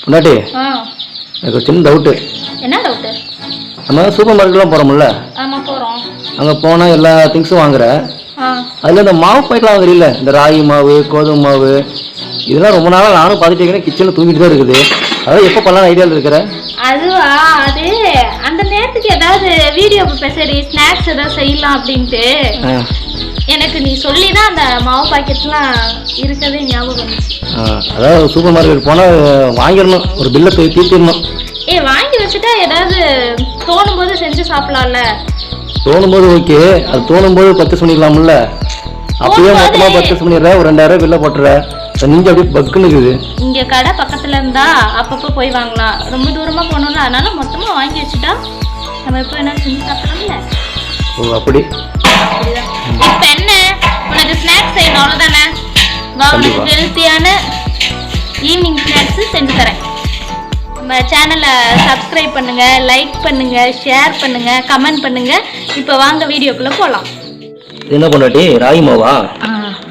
முன்னாடி எனக்கு ஒரு சின்ன டவுட்டு. என்ன டவுட்டு? நம்ம சூப்பர் மார்க்கெட்லாம் போகிறோம்ல? ஆமாம் போகிறோம். அங்கே போனால் எல்லா திங்ஸும் வாங்குற. அதில் இந்த மாவு பாக்கெட்லாம் வாங்குறீல்ல, இந்த ராகி மாவு, கோதுமை மாவு, இதெல்லாம் ரொம்ப நாளாக நானும் பார்த்துட்டு இருக்கேன். கிச்சனில் தூங்கிட்டு தான் இருக்குது. அதான் எப்போ பண்ணலாம் ஐடியாவில் இருக்கிற? அதுவா, அது அந்த நேரத்துக்கு ஏதாவது வீடியோ சரி ஸ்நாக்ஸ் ஏதாவது செய்யலாம் அப்படின்ட்டு எனக்கு நீ சொல்லி தான் அந்த மாவு பாக்கெட்லாம் இருக்கவே ஞாபகம் வந்துச்சு. அதாவது சூப்பர் மார்க்கெட் போனால் வாங்கிடணும், ஒரு பில்லை போய் தீர்த்திடணும். வாங்கி வச்சுட்டா ஏதாவது தோணும் போது செஞ்சு சாப்பிடலாம்ல. தோணும் போது ஓகே, அது தோணும் போது பர்ச்சேஸ் பண்ணிக்கலாம்ல. அப்படியே மொத்தமாக பர்ச்சேஸ் பண்ணிடுற, ஒரு 2000 பில்லை போட்டுற. நீங்க அப்படியே பக்குன்னு இருக்குது. இங்க கடை பக்கத்துல இருந்தா அப்பப்போ போய் வாங்கலாம். ரொம்ப தூரமா போகணும்ல, அதனால மொத்தமா வாங்கி வச்சுட்டா நம்ம எப்போ என்ன செஞ்சு சாப்பிடலாம்ல. ஓ அப்படி. இப்ப என்ன உனக்கு ஸ்நாக்ஸ் செய்யணும் அவ்வளவுதானே? வா, உனக்கு ஹெல்த்தியான ஈவினிங் ஸ்நாக்ஸ் செஞ்சு தரேன். நம்ம சேனலை சப்ஸ்கிரைப் பண்ணுங்க, லைக் பண்ணுங்க, ஷேர் பண்ணுங்க, கமெண்ட் பண்ணுங்க. இப்போ வாங்க வீடியோக்குள்ள போகலாம். என்ன பண்ணாட்டி ராகி மாவா?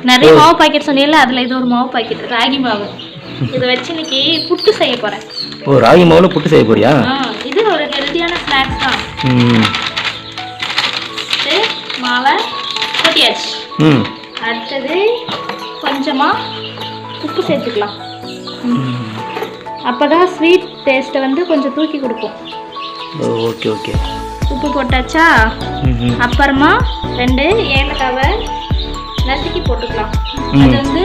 நிறைய மாவு பாக்கெட் சொன்னீங்கல்ல, அதுல இது ஒரு மாவு பாக்கெட் ராகி மாவு. இதை வச்சு இன்னைக்கு புட்டு செய்ய போறேன். ஓ, ராகி மாவுல புட்டு செய்ய போறியா? இது ஒரு ஹெல்த்தியான ஸ்நாக்ஸ் தான். மாவை கொட்டியாச்சு. அடுத்தது கொஞ்சமா உப்பு சேர்த்துக்கலாம். அப்பதான் ஸ்வீட் டேஸ்ட்டை வந்து கொஞ்சம் தூக்கி கொடுக்கும். Okay okay. உப்பு போட்டாச்சா? அப்புறமா 2 ஏலக்காவை நசுக்கி போட்டுக்கலாம். அது வந்து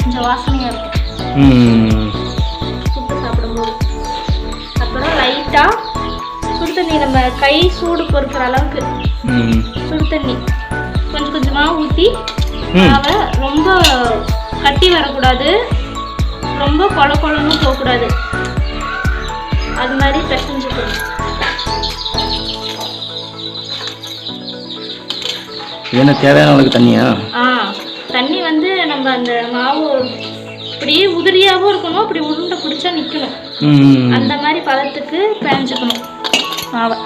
கொஞ்சம் வாசனையா இருக்கும் புட்டு சாப்பிடும்போது. அப்புறம் லைட்டா சுடு தண்ணி, நம்ம கை சூடு பொறுக்கிற அளவுக்கு சுடு தண்ணி கொஞ்சம் கொஞ்சமா ஊற்றி மாவை ரொம்ப கட்டி வரக்கூடாது, ரொம்ப கொல கொலன்னு போகக்கூடாது. அது மாதிரி பிசைஞ்சுக்கணும். என்ன தேவையான அளவுக்கு தண்ணியா? தண்ணி வந்து நம்ம அந்த மாவு அப்படியே உதிரியாகவும் இருக்கணும், அப்படி உருண்டை பிடிச்சா நிற்கணும். அந்த மாதிரி பதத்துக்கு பிணைஞ்சுக்கணும் மாவை.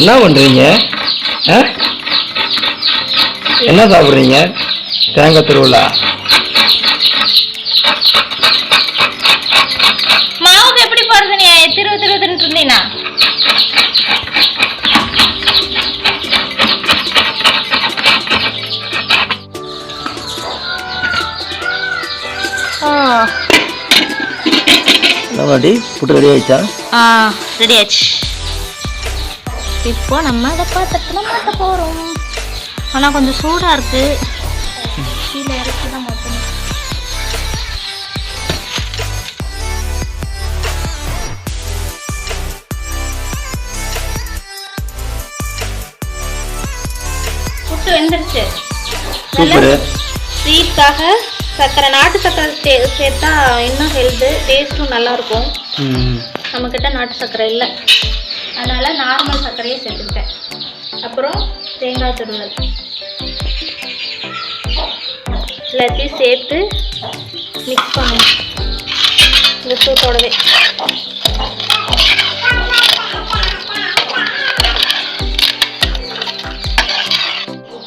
என்ன பண்றீங்க? என்ன சாப்பிட்றீங்க? தேங்காய் திருவிழா மாவுக்கு எப்படி போறது? நீ திருத்துட்டு இருந்தீங்கன்னா புட்டு ரெடி ஆயிடுச்சா? ரெடி ஆயிடுச்சு. இப்போ நம்ம அதை பாத்திரத்துல மாட்ட போறோம். ஆனா கொஞ்சம் சூடா இருக்கு, கீழே இறக்கி தான் மாட்டணும். புட்டு வெந்துருச்சு. ஸ்வீட்காக சர்க்கரை, நாட்டு சர்க்கரை சேர்த்தா இன்னும் ஹெல்த்து, டேஸ்ட்டும் நல்லா இருக்கும். நம்மக்கிட்ட நாட்டு சர்க்கரை இல்லை, அதனால நார்மல் சர்க்கரையை சேர்த்துக்கிட்டேன். அப்புறம் தேங்காய் துருவல், எல்லாத்தையும் சேர்த்து மிக்ஸ் பண்ணணும் இந்த சூட்டோடவே.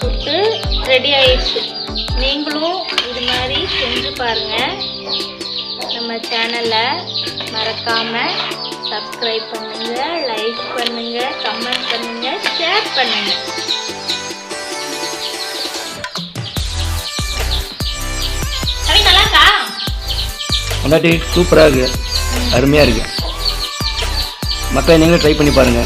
புட்டு ரெடி ஆயிடுச்சு. நீங்களும் இது மாதிரி செஞ்சு பாருங்கள். நம்ம சேனலை மறக்காமல் சப்ஸ்கிரைப் பண்ணுங்கள், லைக் பண்ணுங்கள், கமெண்ட் பண்ணுங்கள், ஷேர் பண்ணுங்கள். நல்லா இருக்கா? பொண்டாட்டி சூப்பராக இருக்குது, அருமையாக இருக்குது. மக்களே நீங்களும் ட்ரை பண்ணி பாருங்கள்.